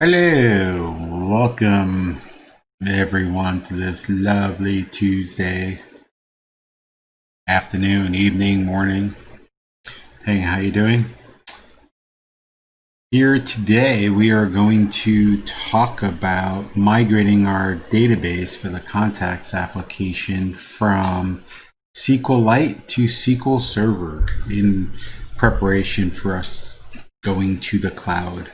Hello, welcome everyone to this lovely Tuesday afternoon, evening, morning. Hey, how you doing? Here today we are going to talk about migrating our database for the contacts application from SQLite to SQL Server in preparation for us going to the cloud.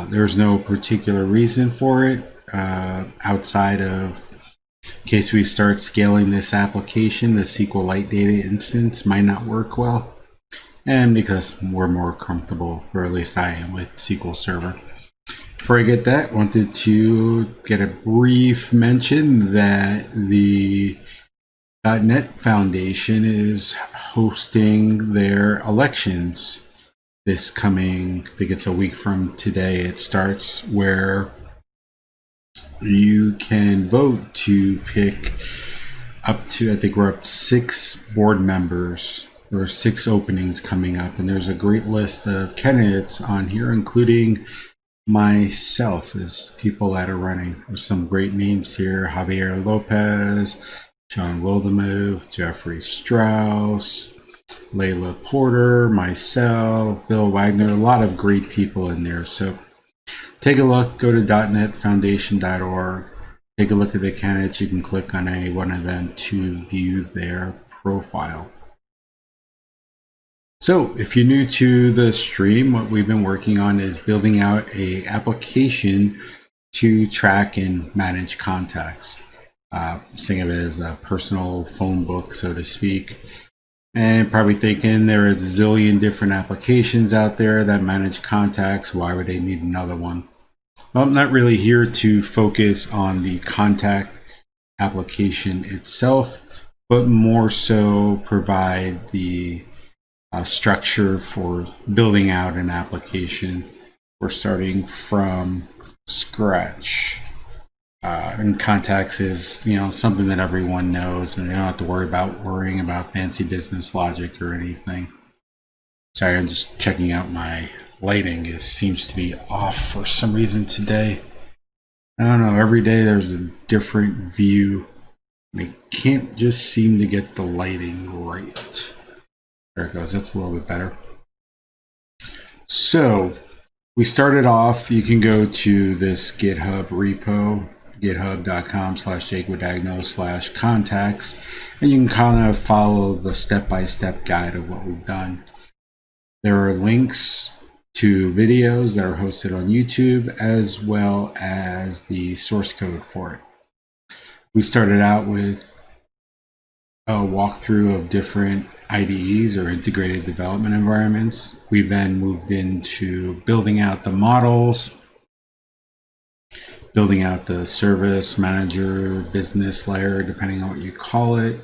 There's no particular reason for it outside of in case we start scaling this application, the SQLite data instance might not work well, and because we're more comfortable, or at least I am, with SQL Server. Before I get that, wanted to get a brief mention that the .NET Foundation is hosting their elections this coming, I think it's a week from today, it starts, where you can vote to pick up to, I think we're up 6 board members. There are 6 openings coming up, and there's a great list of candidates on here, including myself, as people that are running. There's some great names here: Javier Lopez, John Wildemuth, Jeffrey Strauss, Layla Porter, myself, Bill Wagner, a lot of great people in there. So take a look, go to .netfoundation.org, take a look at the candidates. You can click on any one of them to view their profile. So if you're new to the stream, what we've been working on is building out an application to track and manage contacts. Think of it as a personal phone book, so to speak. And probably thinking there are a zillion different applications out there that manage contacts. Why would they need another one? Well, I'm not really here to focus on the contact application itself, but more so provide the structure for building out an application. We're starting from scratch. And contacts is, something that everyone knows, and you don't have to worrying about fancy business logic or anything. Sorry, I'm just checking out my lighting. It seems to be off for some reason today. I don't know, every day there's a different view, and I can't just seem to get the lighting right. There it goes, that's a little bit better. So we started off, you can go to this GitHub repo, github.com/jakewadagno/contacts, and you can kind of follow the step-by-step guide of what we've done. There are links to videos that are hosted on YouTube, as well as the source code for it. We started out with a walkthrough of different IDEs, or integrated development environments. We then moved into building out the models, building out the service manager, business layer, depending on what you call it.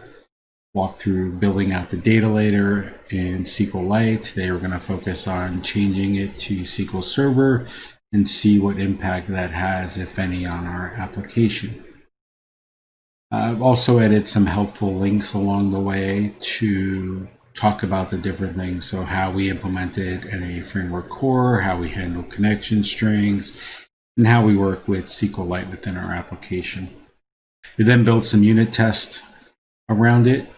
Walk through building out the data layer in SQLite. Today we're going to focus on changing it to SQL Server and see what impact that has, if any, on our application. I've also added some helpful links along the way to talk about the different things. So how we implemented NA Framework Core, how we handle connection strings, and how we work with SQLite within our application. We then built some unit tests around it,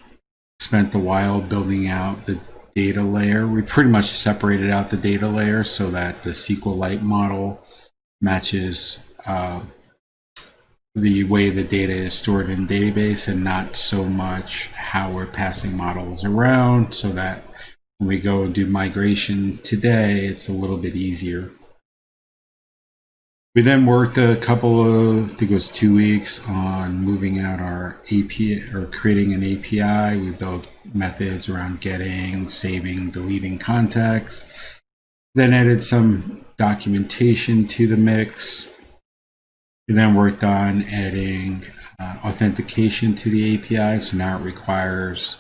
spent a while building out the data layer. We pretty much separated out the data layer so that the SQLite model matches the way the data is stored in database, and not so much how we're passing models around, so that when we go and do migration today, it's a little bit easier. We then worked a couple of, I think it was 2 weeks, on moving out our API, or creating an API. We built methods around getting, saving, deleting contacts. Then added some documentation to the mix. We then worked on adding authentication to the API. So now it requires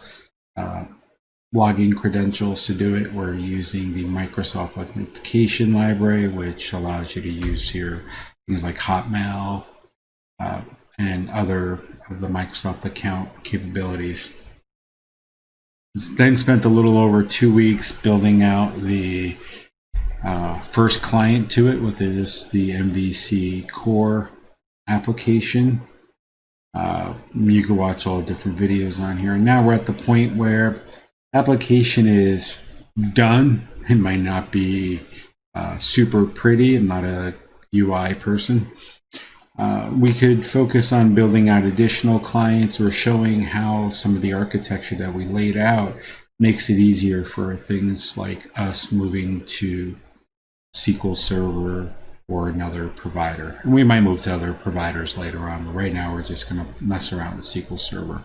login credentials to do it. We're using the Microsoft Authentication Library, which allows you to use here things like Hotmail and other of the Microsoft account capabilities. Then spent a little over 2 weeks building out the first client to it with just the MVC core application. You can watch all different videos on here. And now we're at the point where application is done. It might not be super pretty. I'm not a UI person. We could focus on building out additional clients or showing how some of the architecture that we laid out makes it easier for things like us moving to SQL Server or another provider. And we might move to other providers later on, but right now we're just going to mess around with SQL Server.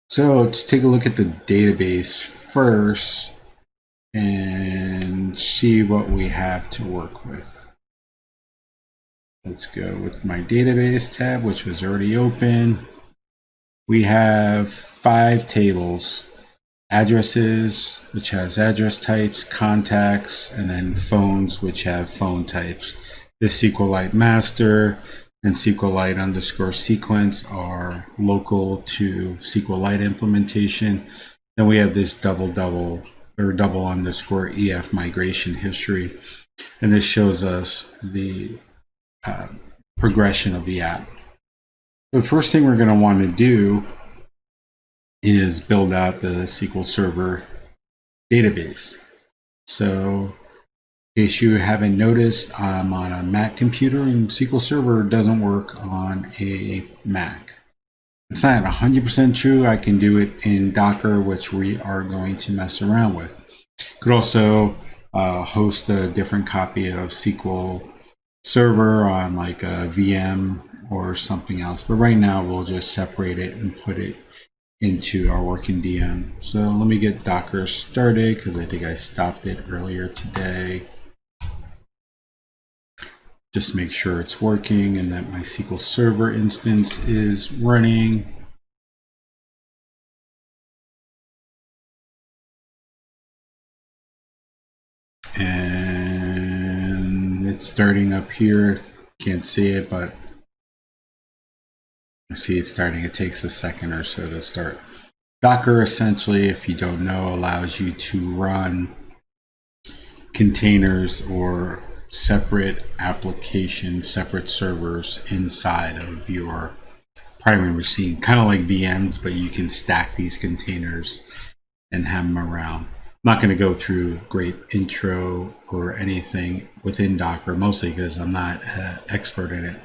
So let's take a look at the database first and see what we have to work with. Let's go with my database tab, which was already open. We have 5 tables: addresses, which has address types, contacts, and then phones, which have phone types. The SQLite master and SQLite underscore sequence are local to SQLite implementation. Then we have this double underscore EF migration history, and this shows us the progression of the app. The first thing we're going to want to do is build out the SQL Server database. So in case you haven't noticed, I'm on a Mac computer and SQL Server doesn't work on a Mac. It's not 100% true. I can do it in Docker, which we are going to mess around with. Could also host a different copy of SQL Server on like a VM or something else. But right now we'll just separate it and put it into our working DM. So let me get Docker started because I think I stopped it earlier today. Just make sure it's working and that my SQL Server instance is running. And it's starting up here. Can't see it, but I see it starting. It takes a second or so to start. Docker, essentially, if you don't know, allows you to run containers or separate applications, separate servers inside of your primary machine, kind of like VMs, but you can stack these containers and have them around. I'm not going to go through great intro or anything within Docker, mostly because I'm not an expert in it.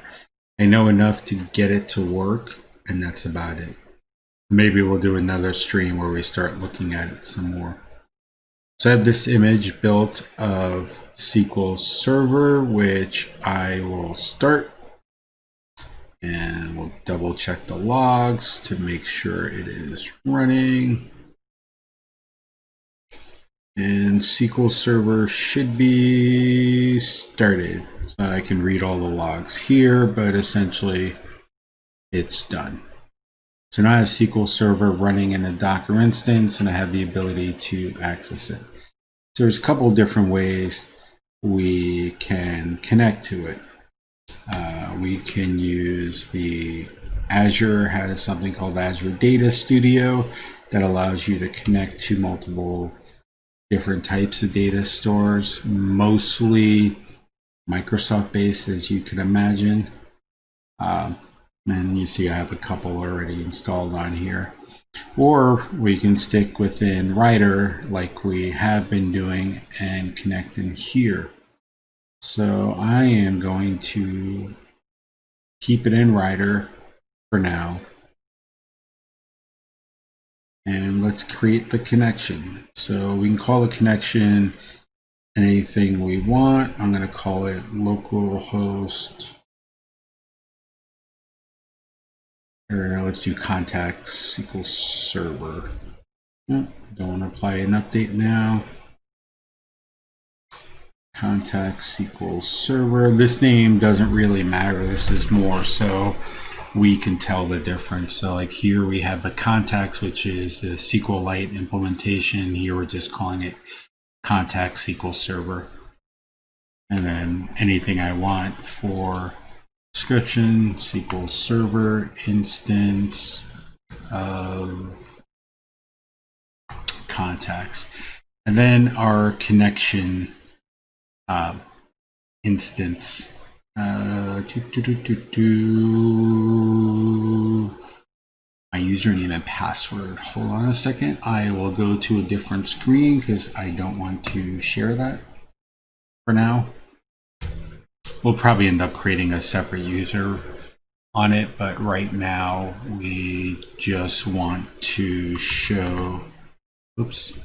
I know enough to get it to work, and that's about it. Maybe we'll do another stream where we start looking at it some more. So I have this image built of SQL Server, which I will start. And we'll double check the logs to make sure it is running. And SQL Server should be started. So I can read all the logs here, but essentially it's done. So now I have SQL Server running in a Docker instance and I have the ability to access it. So there's a couple different ways we can connect to it. We can use the Azure has something called Azure Data Studio that allows you to connect to multiple different types of data stores, mostly Microsoft based, as you can imagine. And you see I have a couple already installed on here. Or we can stick within Writer like we have been doing and connect in here. So I am going to keep it in Writer for now. And let's create the connection. So we can call the connection anything we want. I'm going to call it localhost, or let's do contacts SQL Server. Don't want to apply an update now. Contacts SQL Server. This name doesn't really matter. This is more so we can tell the difference. So like here we have the contacts, which is the SQLite implementation. Here we're just calling it Contacts SQL Server. And then anything I want for description, SQL Server instance of contacts. And then our connection instance. My username and password. Hold on a second. I will go to a different screen because I don't want to share that for now. We'll probably end up creating a separate user on it, but right now we just want to show, oops.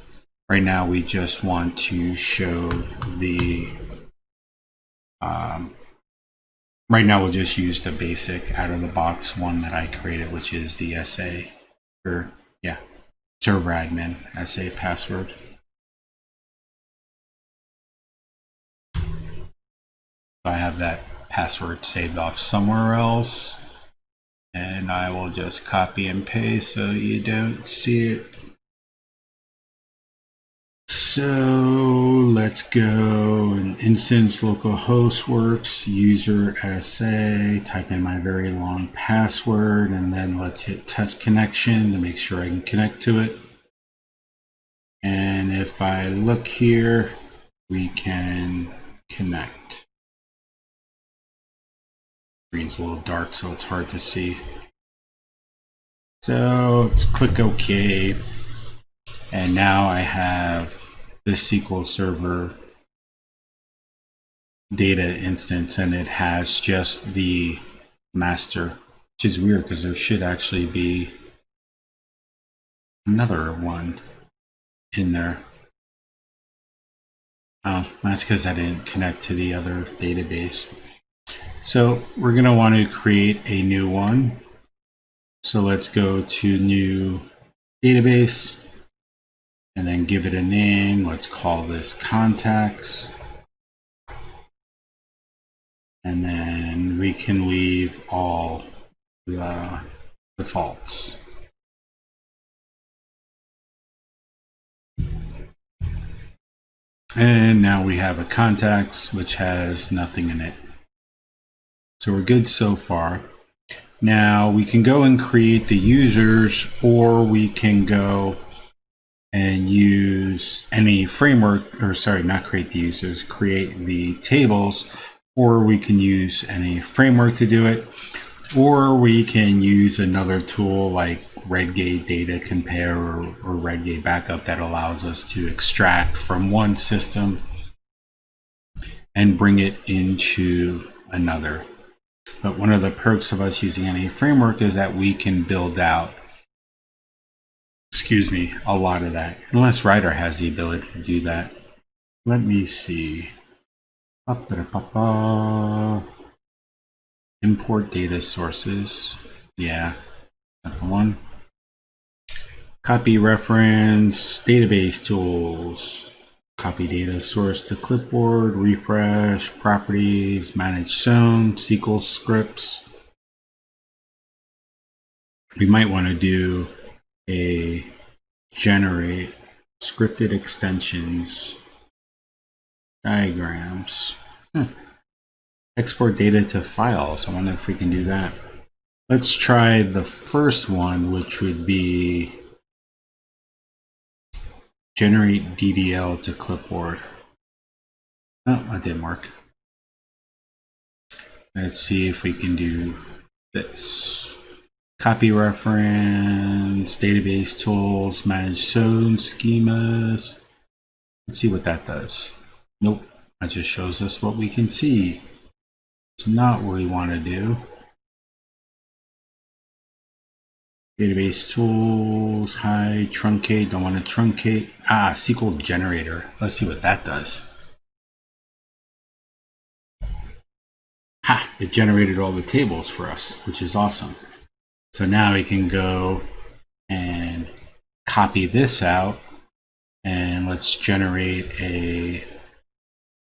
Right now we just want to show the, right now we'll just use the basic out of the box one that I created, which is the SA, or yeah, server admin SA password. I have that password saved off somewhere else, and I will just copy and paste so you don't see it. So let's go, and instance localhost works, user SA, type in my very long password, and then let's hit test connection to make sure I can connect to it. And if I look here, we can connect. Screen's a little dark, so it's hard to see. So let's click OK. And now I have this SQL Server data instance, and it has just the master, which is weird because there should actually be another one in there. Oh, that's because I didn't connect to the other database. So we're going to want to create a new one. So let's go to new database and then give it a name. Let's call this contacts. And then we can leave all the defaults. And now we have a contacts which has nothing in it. So we're good so far. Now we can go and create the users, or we can go and use any framework, or sorry, not create the users, create the tables, or we can use any framework to do it, or we can use another tool like Redgate Data Compare or Redgate Backup that allows us to extract from one system and bring it into another. But one of the perks of us using any framework is that we can build out, excuse me, a lot of that, unless Writer has the ability to do that. Let me see. Import data sources. Yeah, that's the one. Copy reference, database tools. Copy data source to clipboard, refresh, properties, manage zone, SQL scripts. We might want to do a generate scripted extensions, diagrams. Export data to files. I wonder if we can do that. Let's try the first one, which would be generate DDL to clipboard. Oh, that didn't work. Let's see if we can do this. Copy reference, database tools, manage zone schemas. Let's see what that does. Nope, that just shows us what we can see. It's not what we want to do. Database tools, hide, truncate, don't want to truncate. Ah, SQL generator. Let's see what that does. Ha, it generated all the tables for us, which is awesome. So now we can go and copy this out, and let's generate a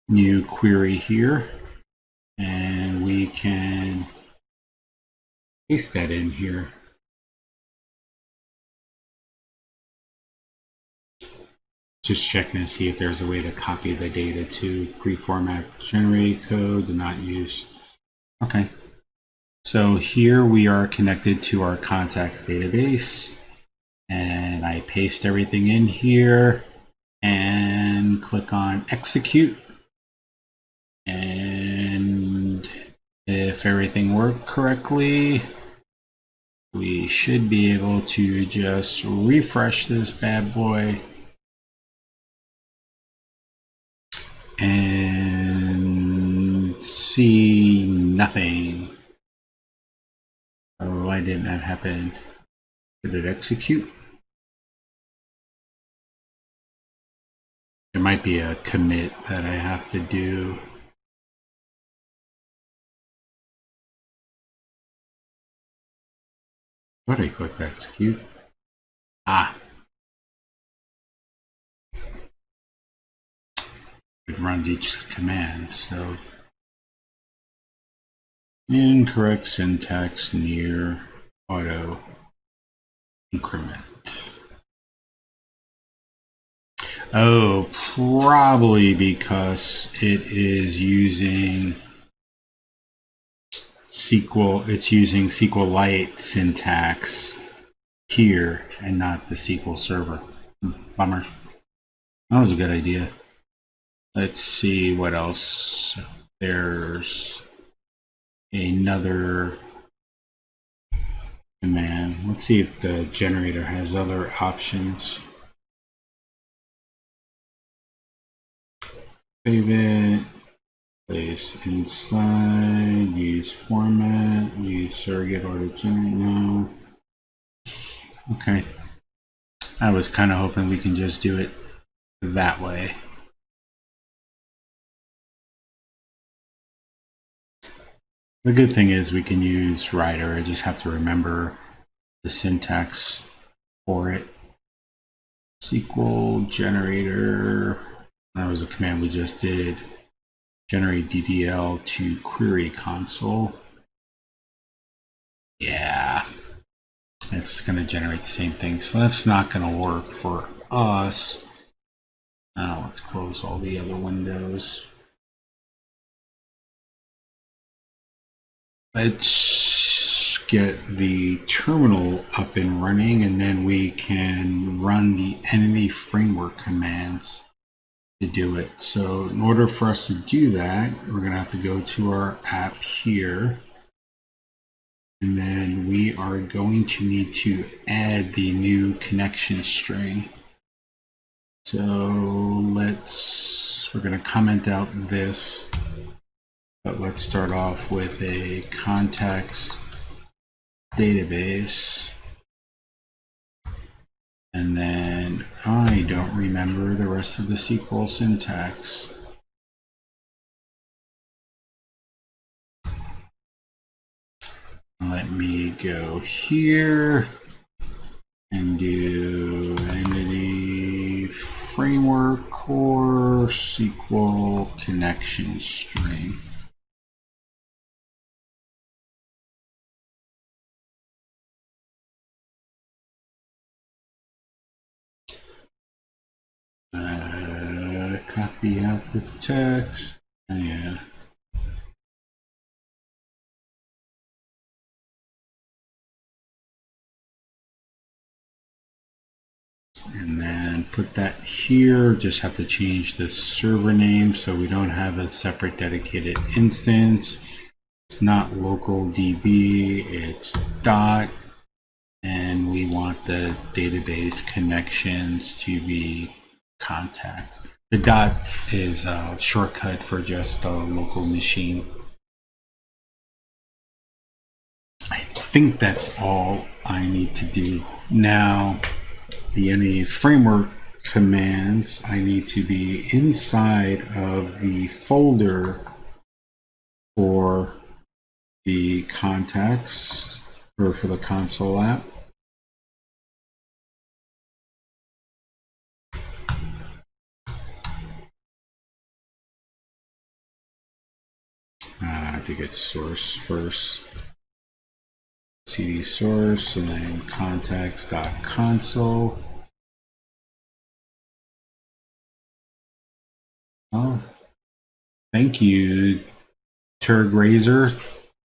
new query here, and we can paste that in here. Just checking to see if there's a way to copy the data to pre-format generate code and not use. Okay. So here we are connected to our contacts database, and I paste everything in here, and click on execute. And if everything worked correctly, we should be able to just refresh this bad boy and see nothing. Oh, why didn't that happen? Did it execute? There might be a commit that I have to do. But I clicked execute. Ah. It runs each command, so incorrect syntax near auto increment. Oh, probably because it is using SQL, it's using SQLite syntax here and not the SQL Server. Bummer. That was a good idea. Let's see what else. There's another command. Let's see if the generator has other options. Save it. Place inside. Use format. Use surrogate order generate now. Okay. I was kind of hoping we can just do it that way. The good thing is we can use writer. I just have to remember the syntax for it. SQL generator. That was a command we just did. Generate DDL to query console. Yeah, it's going to generate the same thing. So that's not going to work for us. Now let's close all the other windows. Let's get the terminal up and running, and then we can run the entity framework commands to do it. So in order for us to do that, we're going to have to go to our app here. And then we are going to need to add the new connection string. So we're going to comment out this, but let's start off with a contacts database. And then I don't remember the rest of the SQL syntax. Let me go here and do entity framework core SQL connection string. Copy out this text. Oh, yeah. And then put that here. Just have to change the server name so we don't have a separate dedicated instance. It's not local DB, it's dot. And we want the database connections to be contacts. The dot is a shortcut for just a local machine. I think that's all I need to do. Now, the entity framework commands, I need to be inside of the folder for the contacts or for the console app. I have to get source first. CD source and then contacts.console. Oh, thank you, Turd Razor.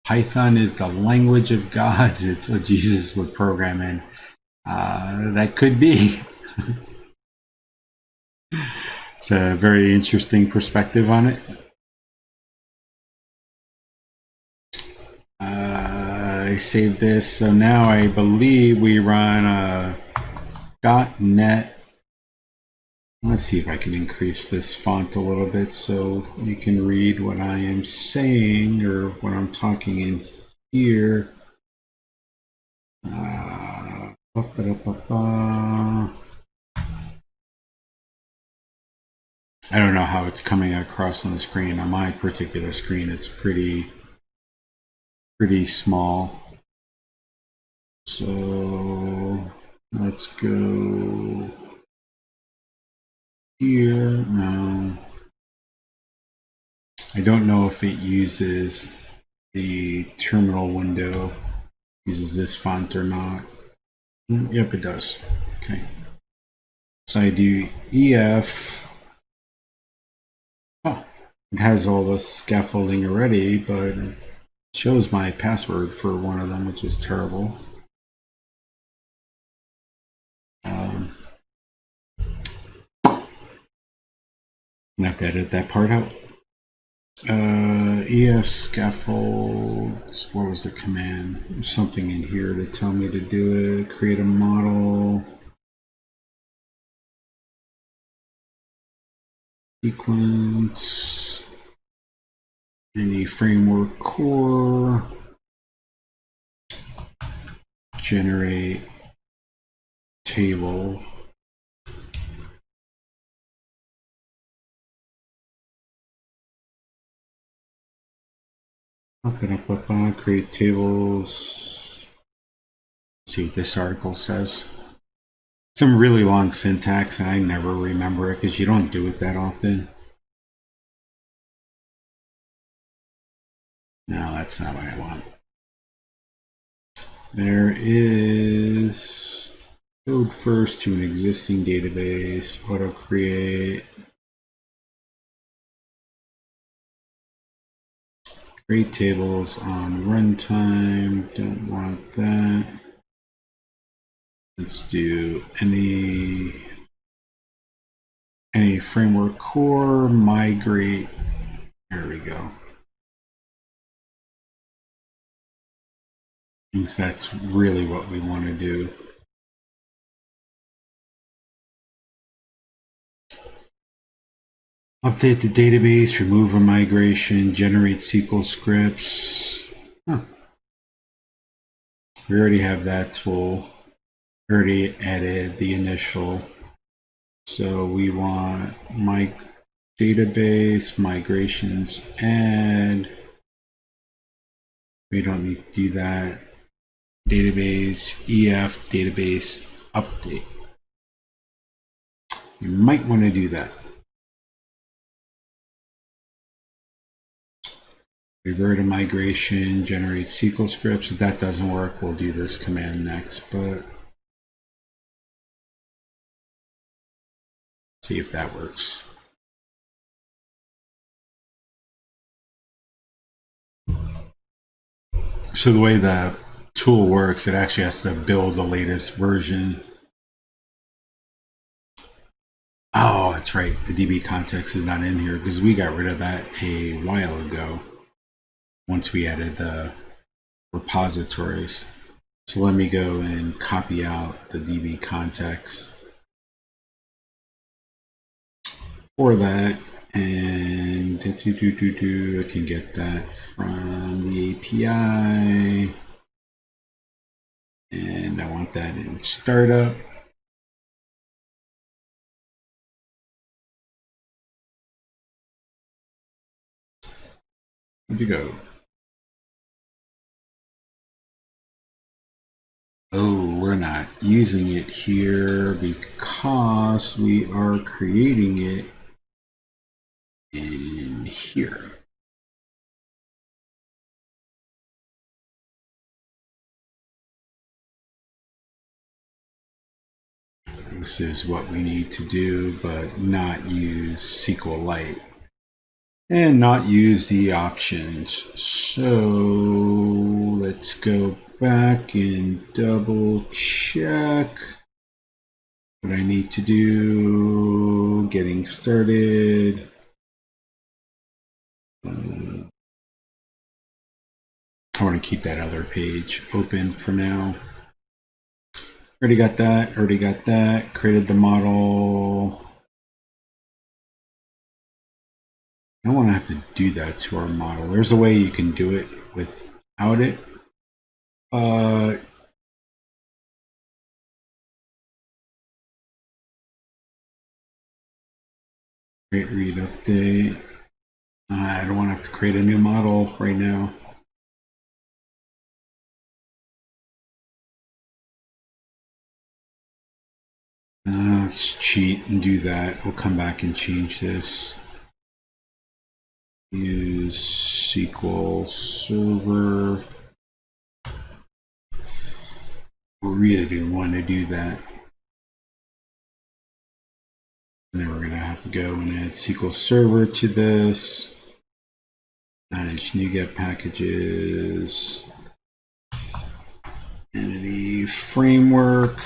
Python is the language of gods. It's what Jesus would program in. That could be. It's a very interesting perspective on it. I saved this, so now I believe we run .NET. Let's see if I can increase this font a little bit so you can read what I am saying or what I'm talking in here. I don't know how it's coming across on the screen. On my particular screen, it's pretty small. So let's go here. No, I don't know if it uses the terminal window, uses this font or not. Yep, it does. Okay. So I do EF. Oh, it has all the scaffolding already, but it shows my password for one of them, which is terrible. I have to edit that part out. EF scaffolds. What was the command? There's something in here to tell me to do it. Create a model. Sequence. Any framework core. Generate table. Create tables. Let's see what this article says. Some really long syntax, and I never remember it because you don't do it that often. No, that's not what I want. There is code first to an existing database, auto create. Create tables on runtime, don't want that. Let's do any framework core, migrate. There we go. Because that's really what we want to do. Update the database, remove a migration, generate SQL scripts. Huh. We already have that tool. We already added the initial. So we want my database, migrations, add. We don't need to do that. Database, EF, database, update. You might want to do that. Revert a migration, generate SQL scripts. If that doesn't work, we'll do this command next, but see if that works. So the way the tool works, it actually has to build the latest version. Oh, that's right. The DB context is not in here because we got rid of that a while ago once we added the repositories. So let me go and copy out the DB context for that. And I can get that from the API. And I want that in startup. Where'd you go? Oh, we're not using it here because we are creating it in here. This is what we need to do, but not use SQLite and not use the options. So let's go back and double check what I need to do. getting started. I want to keep that other page open for now. Already got that, created the model. I don't want to have to do that to our model. There's a way you can do it without it. Create, read, update. I don't want to have to create a new model right now. Let's cheat and do that. We'll come back and change this. Use SQL Server. Really do want to do that. And then we're going to have to go and add SQL Server to this. Manage NuGet packages. Entity framework.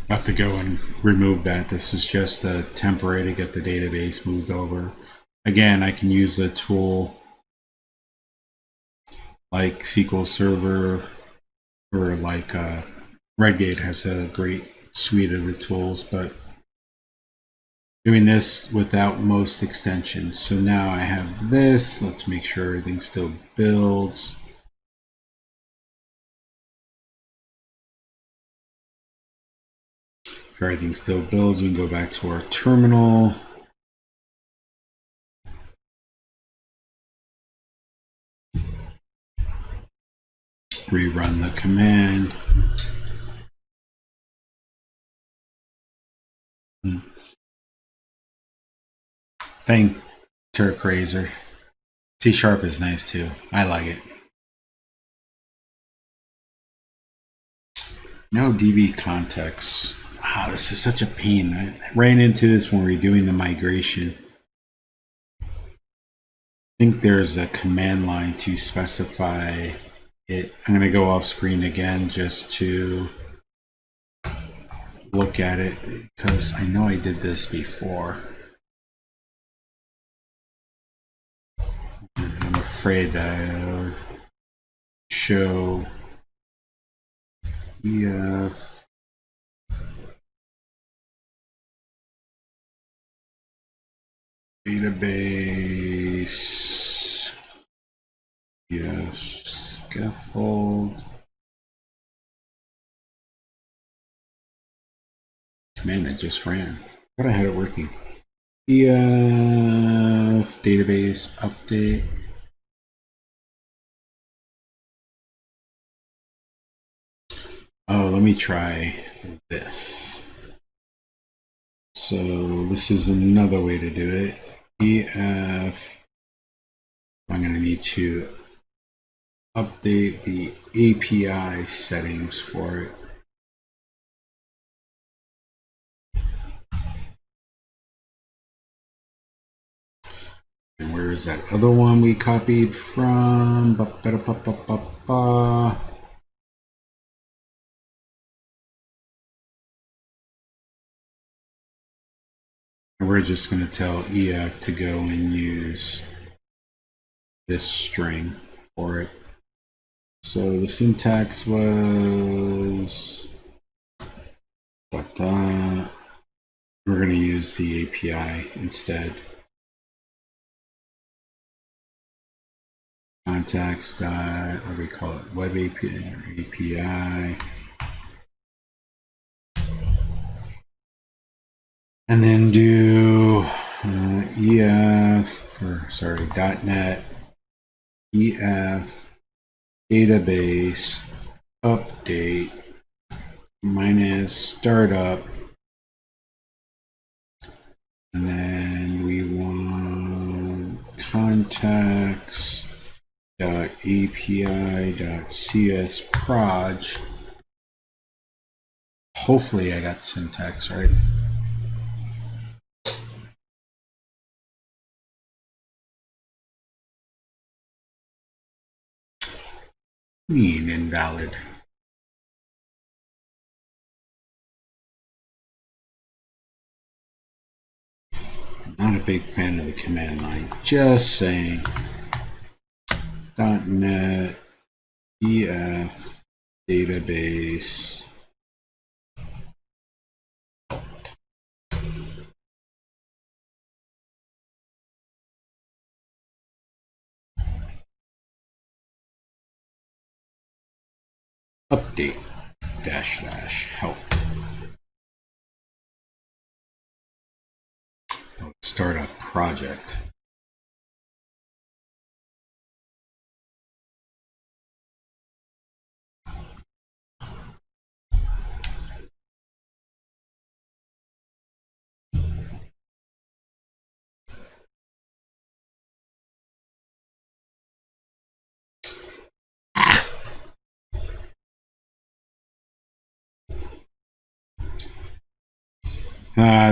I have to go and remove that. This is just a temporary to get the database moved over. Again, I can use a tool like SQL Server or like Redgate has a great suite of the tools, but doing this without most extensions. So now I have this. Let's make sure everything still builds. If everything still builds, we can go back to our terminal. Rerun the command. Thank Turk Razor. C# is nice too. I like it. No DB context. Wow, this is such a pain. I ran into this when we were doing the migration. I think there's a command line to specify it. I'm going to go off screen again just to look at it because I know I did this before. I'm afraid that I'll show EF database, yes, scaffold, command that just ran. I thought I had it working. EF database update. Oh, let me try this. So this is another way to do it. EF. I'm going to need to update the API settings for it. And where is that other one we copied from? And we're just going to tell EF to go and use this string for it. So the syntax was we're going to use the API instead. Contacts dot, what do we call it? Web API. And then do EF, or sorry, .NET EF database update minus startup. And then we want contacts.api.csproj. Hopefully I got the syntax right. mean invalid? Not a big fan of the command line. Just saying. .NET EF database. Update -- help. Start a project.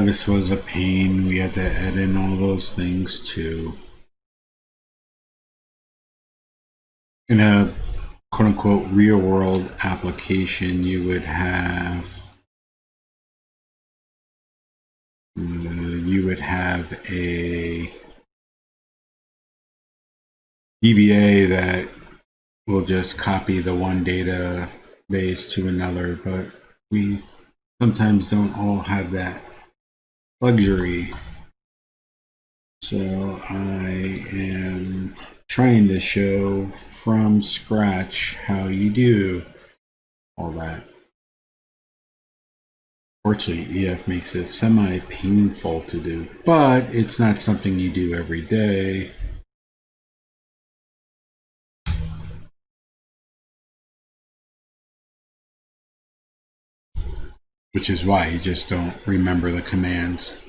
This was a pain. We had to add in all those things too. In a quote unquote real world application, you would have a DBA that will just copy the one database to another, but we sometimes don't all have that luxury. So I am trying to show from scratch how you do all that. Fortunately, EF makes it semi-painful to do, but it's not something you do every day. Which is why you just don't remember the commands.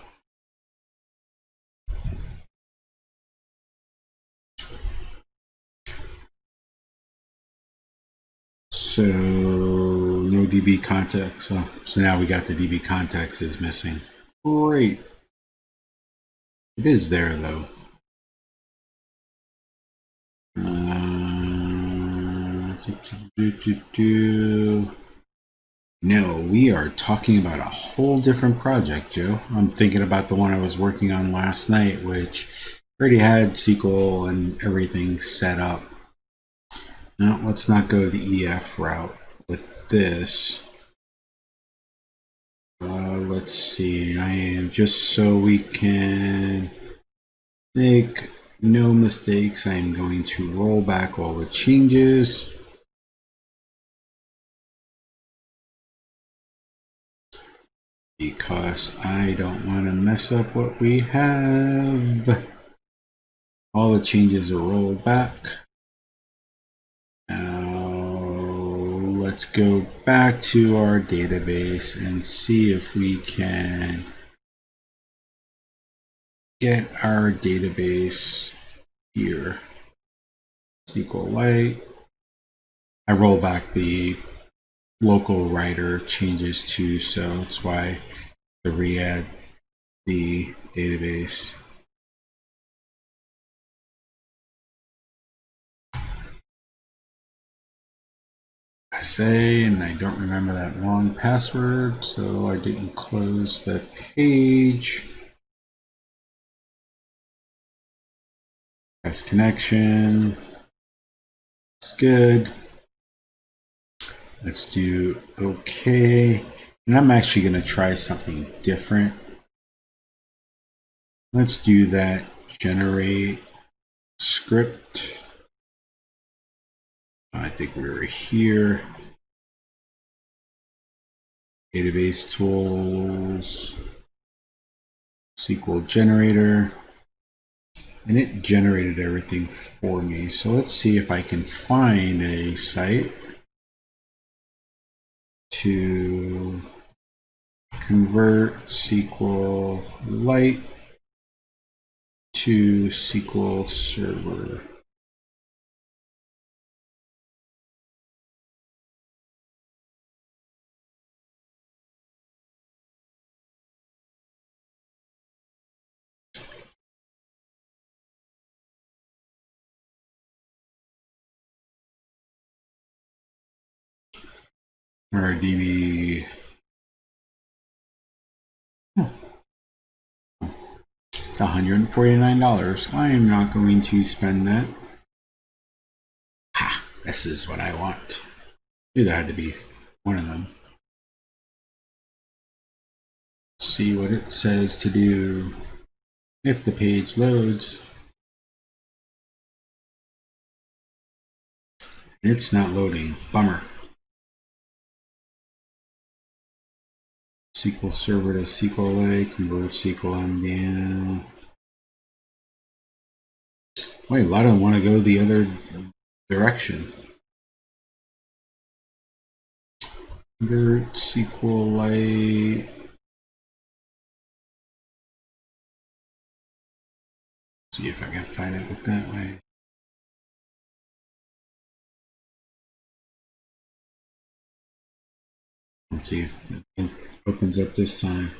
So no DB context. So now we got the DB context is missing. Great. It is there though. No, we are talking about a whole different project, Joe. I'm thinking about the one I was working on last night, which already had SQL and everything set up. Now, let's not go the EF route with this. Let's see. I am just so we can make no mistakes. I am going to roll back all the changes. Because I don't want to mess up what we have. All the changes are rolled back. Now let's go back to our database and see if we can get our database here. SQLite. I roll back the local writer changes too, so that's why to re-add the database. I say, and I don't remember that long password, so I didn't close the page. Test connection. It's good. Let's do OK. And I'm actually going to try something different. Let's do that. Generate script. I think we were here. Database tools. SQL generator. And it generated everything for me. So let's see if I can find a site to convert SQLite to SQL Server. or DB. It's $149. I am not going to spend that. Ha! This is what I want. Knew there had to be one of them. Let's see what it says to do if the page loads. It's not loading. Bummer. SQL Server to SQLite, convert SQL Wait, a lot of them want to go the other direction. Convert SQLite. See if I can find it with that way. Let's see if it opens up this time.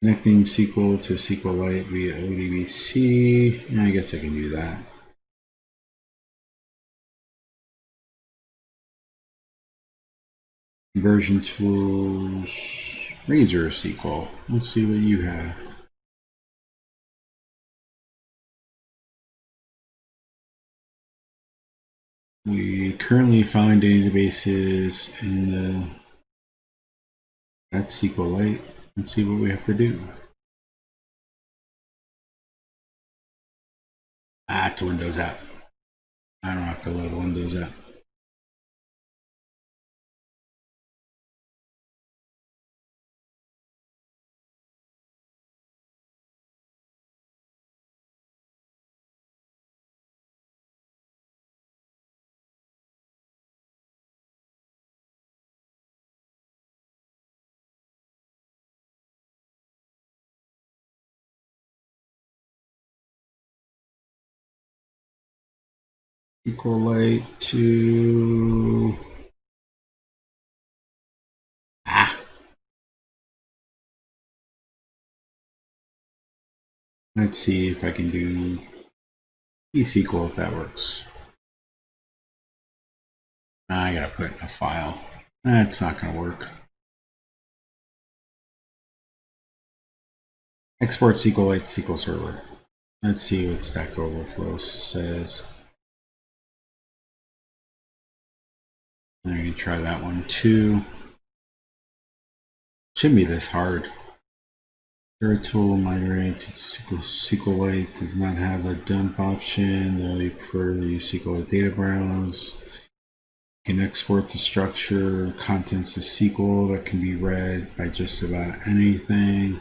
Connecting SQL to SQLite via ODBC. Yeah, I guess I can do that. Conversion tools, Razor SQL. Let's see what you have. We currently find databases in that's SQLite. Let's see what we have to do. It's a Windows app. I don't have to load a Windows app. SQLite to let's see if I can do eSQL if that works. I gotta put in a file. That's not gonna work. Export SQLite to SQL Server. Let's see what Stack Overflow says. I'm gonna try that one too. Shouldn't be this hard. Your tool migrating to SQLite does not have a dump option, though you prefer to use SQLite data browse. You can export the structure, contents of SQL that can be read by just about anything.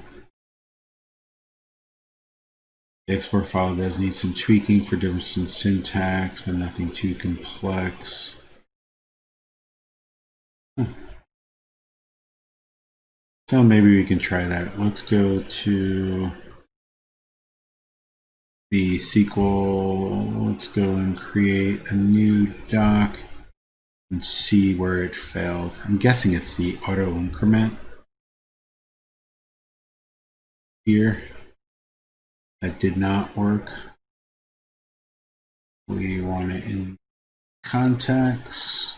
The export file does need some tweaking for difference in syntax, but nothing too complex. So maybe we can try that. Let's go to the SQL. Let's go and create a new doc and see where it failed. I'm guessing it's the auto increment here that did not work. We want it in context.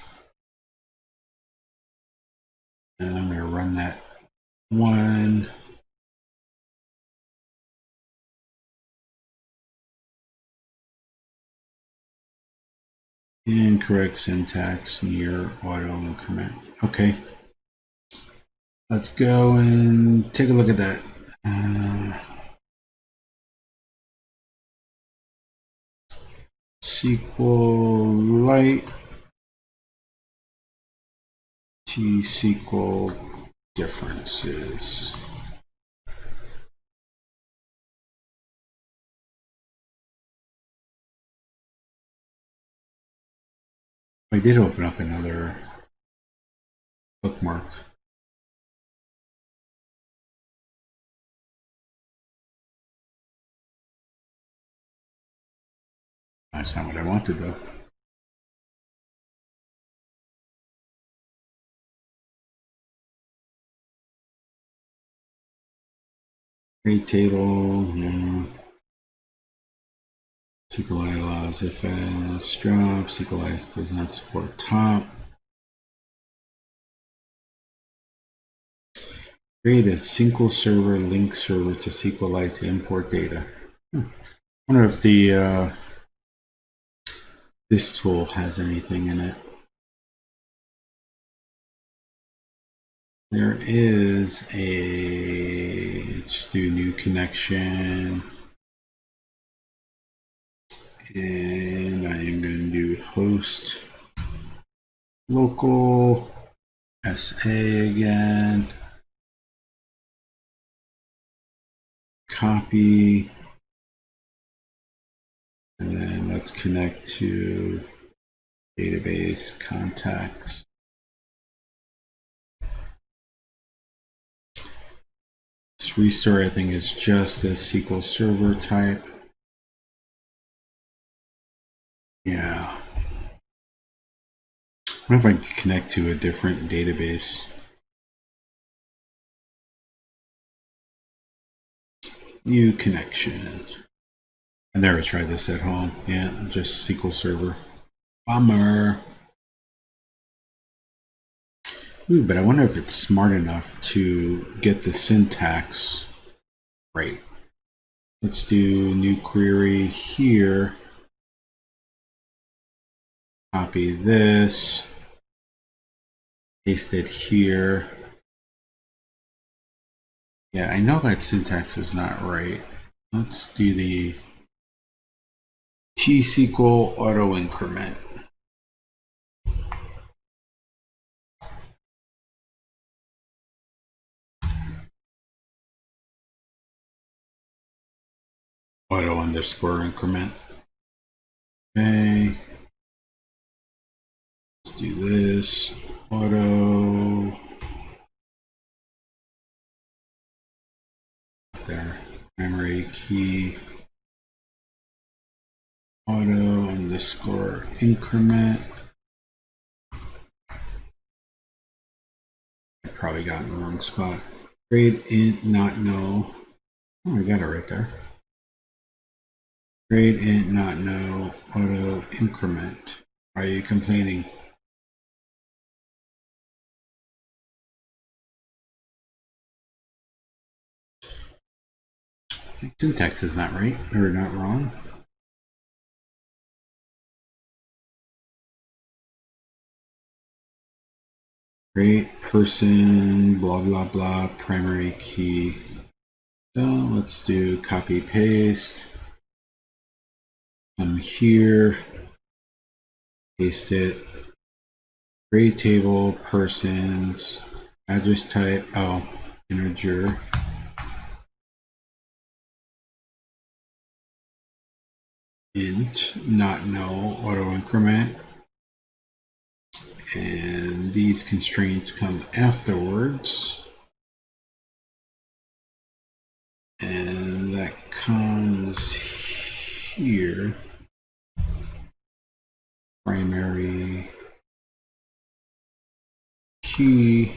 And I'm going to run that one. Incorrect syntax near auto increment. Okay. Let's go and take a look at that. SQLite T-SQL differences. I did open up another bookmark. That's not what I wanted though. Create table, yeah. SQLite allows FS drop. SQLite does not support top. Create a SQL Server link server to SQLite to import data. I wonder if the this tool has anything in it. There is a, let's do new connection. And I am going to do host local SA again. Copy. And then let's connect to database contacts. This restore, I think, is just a SQL Server type. Yeah. What if I connect to a different database? New connection. I never tried this at home. Yeah, just SQL Server. Bummer. Ooh, but I wonder if it's smart enough to get the syntax right. Let's do new query here. Copy this. Paste it here. Yeah, I know that syntax is not right. Let's do the T-SQL auto increment. Auto underscore increment. Okay. Let's do this. Auto. There. Primary key. Auto underscore increment. I probably got in the wrong spot. Grade int not null. Oh, I got it right there. Grade int not null auto increment. Are you complaining? My syntax is not right or not wrong. Create person blah blah blah primary key. So let's do copy paste. Come here, paste it. Create table persons address type. Oh, integer. Int not null auto increment. And these constraints come afterwards. And that comes here. Primary key.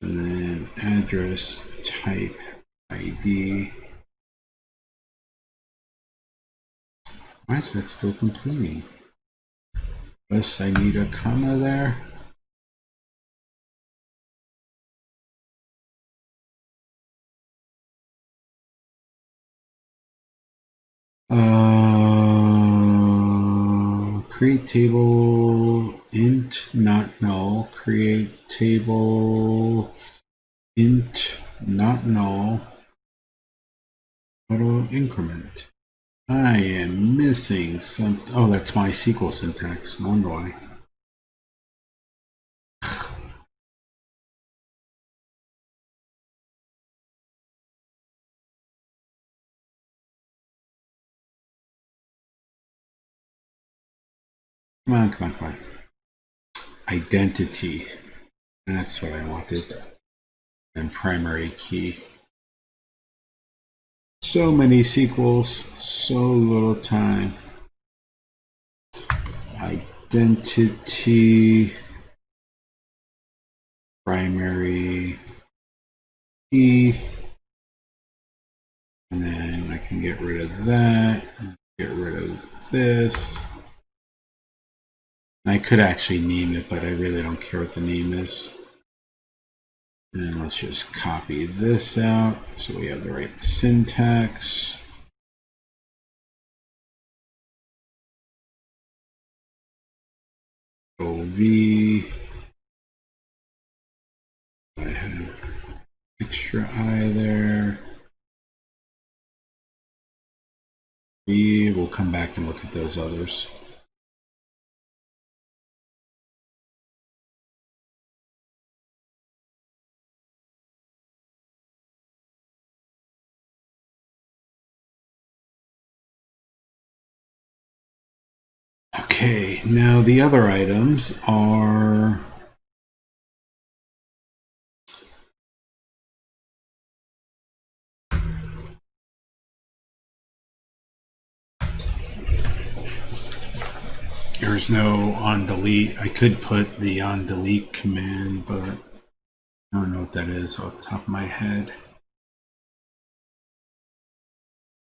And then address type ID. Why is that still complaining? Unless I need a comma there. Create table int not null. Create table int not null. Auto increment. I am missing some. Oh, that's my SQL syntax. No wonder why. Come on, come on, come on. Identity. That's what I wanted. And primary key. So many sequels, so little time. Identity. Primary key. And then I can get rid of that. Get rid of this. And I could actually name it, but I really don't care what the name is. And let's just copy this out so we have the right syntax. OV. I have extra I there. V, we'll come back and look at those others. Okay, now the other items are there's no on delete. I could put the on delete command, but I don't know what that is off the top of my head.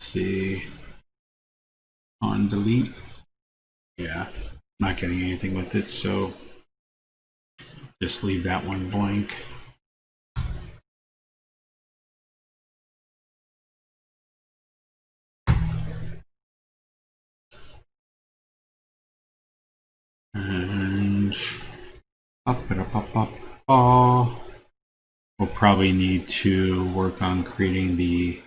Let's see. On delete. Yeah, not getting anything with it, so just leave that one blank. And we'll probably need to work on creating the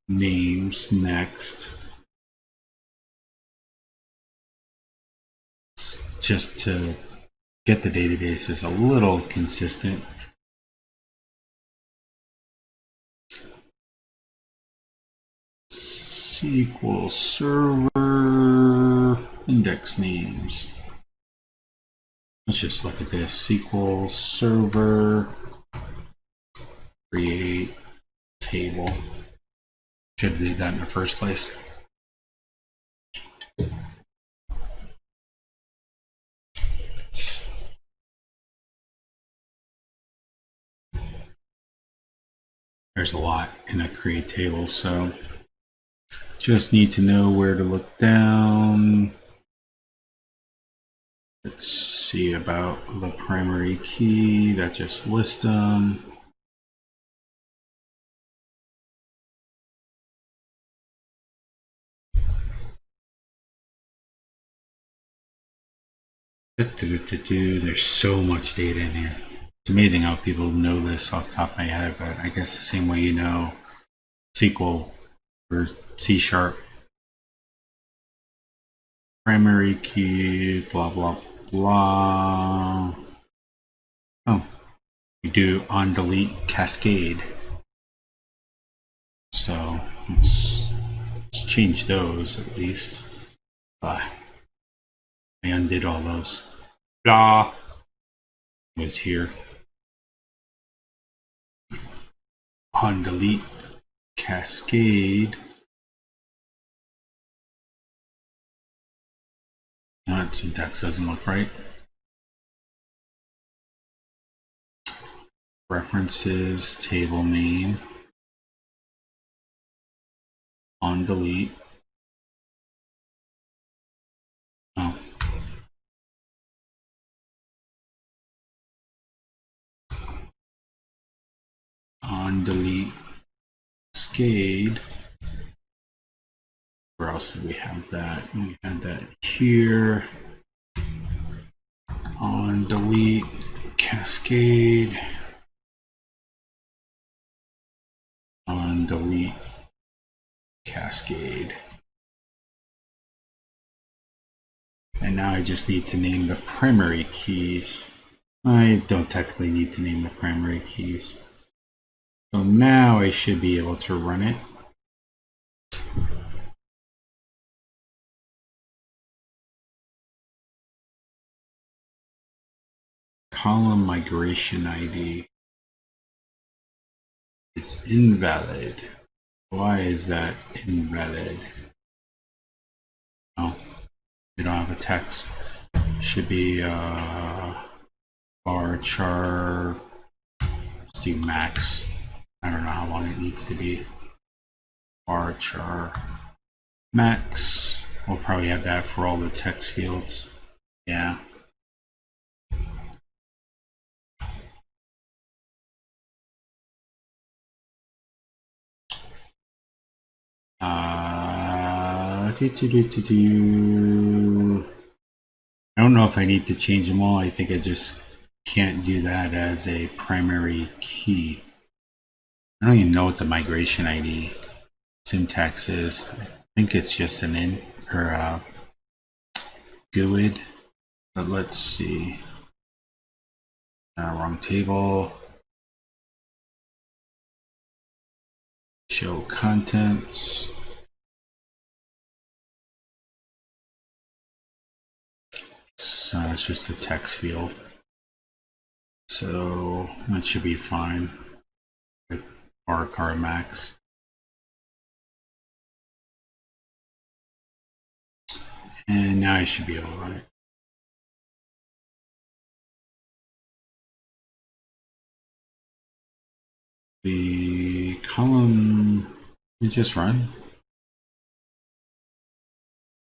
names next, just to get the databases a little consistent. SQL Server index names. Let's just look at this. SQL Server create table. Should have did that in the first place. There's a lot in a create table, so just need to know where to look down. Let's see about the primary key. That just lists them. There's so much data in here. It's amazing how people know this off the top of my head, but I guess the same way you know SQL or C#. Primary key, blah, blah, blah. Oh, we do on delete cascade. So let's change those at least. I undid all those. Blah was here. On delete cascade. That syntax doesn't look right. References, table name. On delete. Oh. On delete cascade. Where else did we have that? We had that here. On delete cascade. On delete cascade. And now I just need to name the primary keys. I don't technically need to name the primary keys. So now I should be able to run it. Column migration ID is invalid. Why is that invalid? Oh, we don't have a text. Should be varchar. Let's do max. I don't know how long it needs to be. Varchar max. We'll probably have that for all the text fields. Yeah. I don't know if I need to change them all. I think I just can't do that as a primary key. I don't even know what the migration ID syntax is. I think it's just an in or a GUID. But let's see. Wrong table. Show contents. So it's just a text field. So that should be fine. Bar max. And now I should be able to run it. The column we just run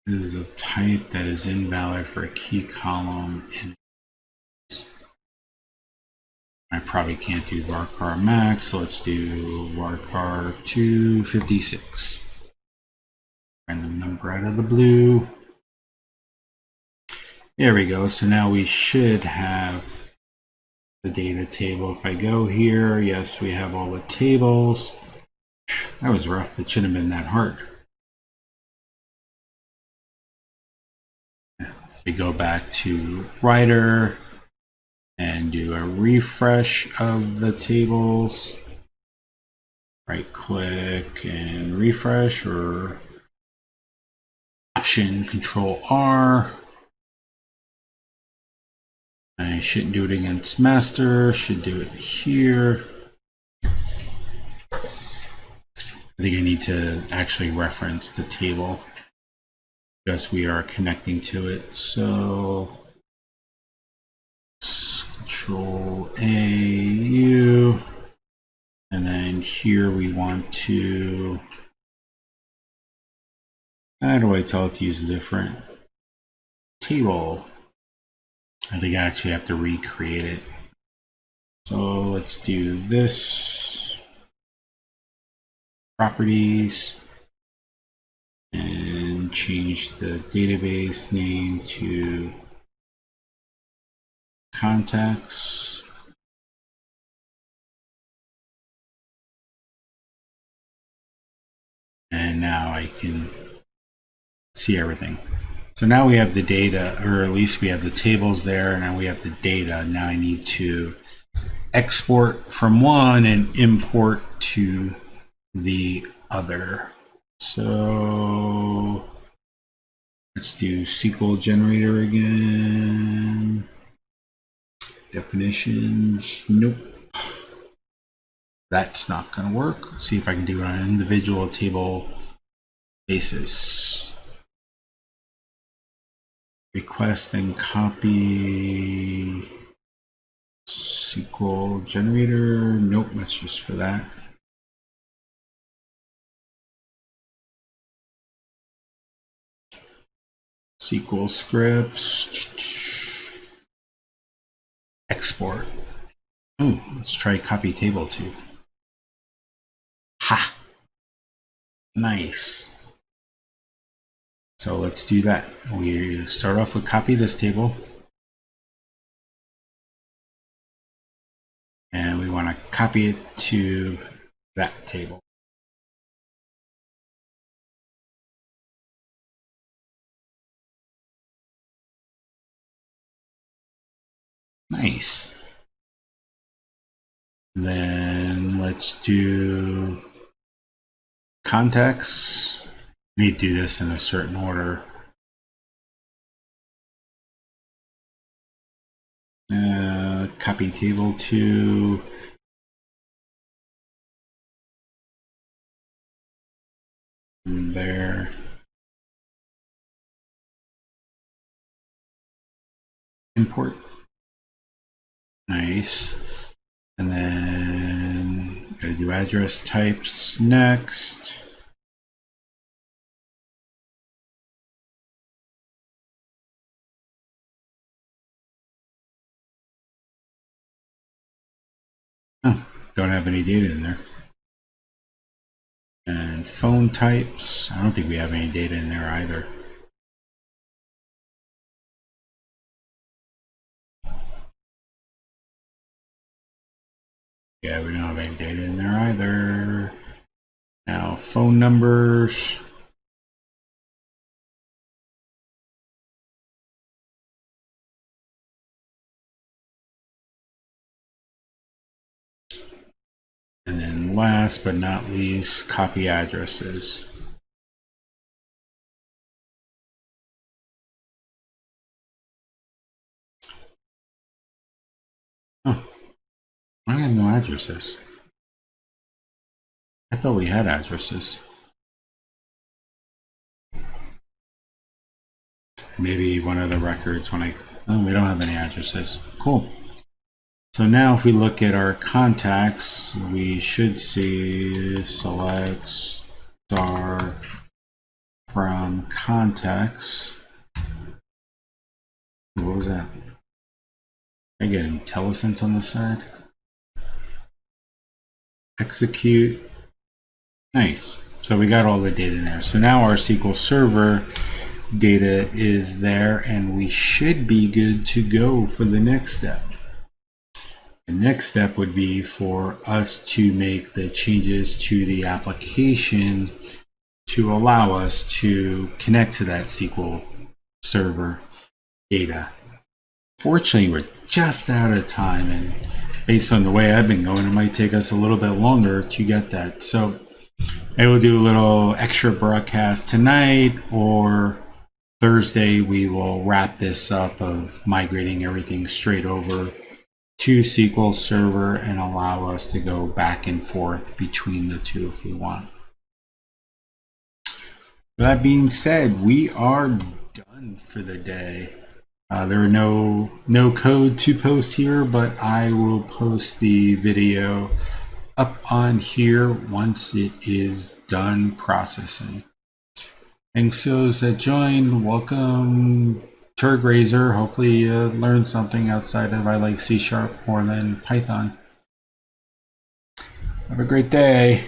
is a type that is invalid for a key column. I probably can't do varchar max, so let's do varchar 256. Random number out of the blue. There we go. So now we should have the data table. If I go here, yes, we have all the tables. That was rough. It shouldn't have been that hard. If we go back to Writer and do a refresh of the tables, right click and refresh, or Option Control R. I shouldn't do it against master, should do it here. I think I need to actually reference the table because we are connecting to it. So Control A, U, and then here we want to, how do I tell it to use a different table? I think I actually have to recreate it. So let's do this, properties, and change the database name to contacts. And now I can see everything. So now we have the data, or at least we have the tables there, and now we have the data. Now I need to export from one and import to the other. So let's do SQL generator again. Definitions, nope. That's not going to work. Let's see if I can do it on an individual table basis. Request and copy SQL generator. Nope, that's just for that. SQL scripts. Export. Oh, let's try copy table too. Ha! Nice. So let's do that. We start off with copy this table. And we want to copy it to that table. Nice. Then let's do contacts. We need to do this in a certain order. Copy table to there. Import. Nice. And then gotta do address types next. Oh, don't have any data in there. And phone types, I don't think we have any data in there either. Yeah, we don't have any data in there either. Now, phone numbers. And then last but not least, copy addresses. Oh, I have no addresses. I thought we had addresses. Maybe one of the records when oh, we don't have any addresses. Cool. So now if we look at our contacts, we should see select star from contacts. What was that? I get IntelliSense on the side. Execute. Nice. So we got all the data in there. So now our SQL Server data is there, and we should be good to go for the next step. The next step would be for us to make the changes to the application to allow us to connect to that SQL Server data. Fortunately, we're just out of time, and based on the way I've been going, it might take us a little bit longer to get that. So I will do a little extra broadcast tonight, or Thursday we will wrap this up of migrating everything straight over to SQL Server and allow us to go back and forth between the two if we want. That being said, we are done for the day. There are no code to post here, but I will post the video up on here once it is done processing. Thanks those that joined. Welcome, Turgrazer. Hopefully you learned something outside of I like C# more than Python. Have a great day.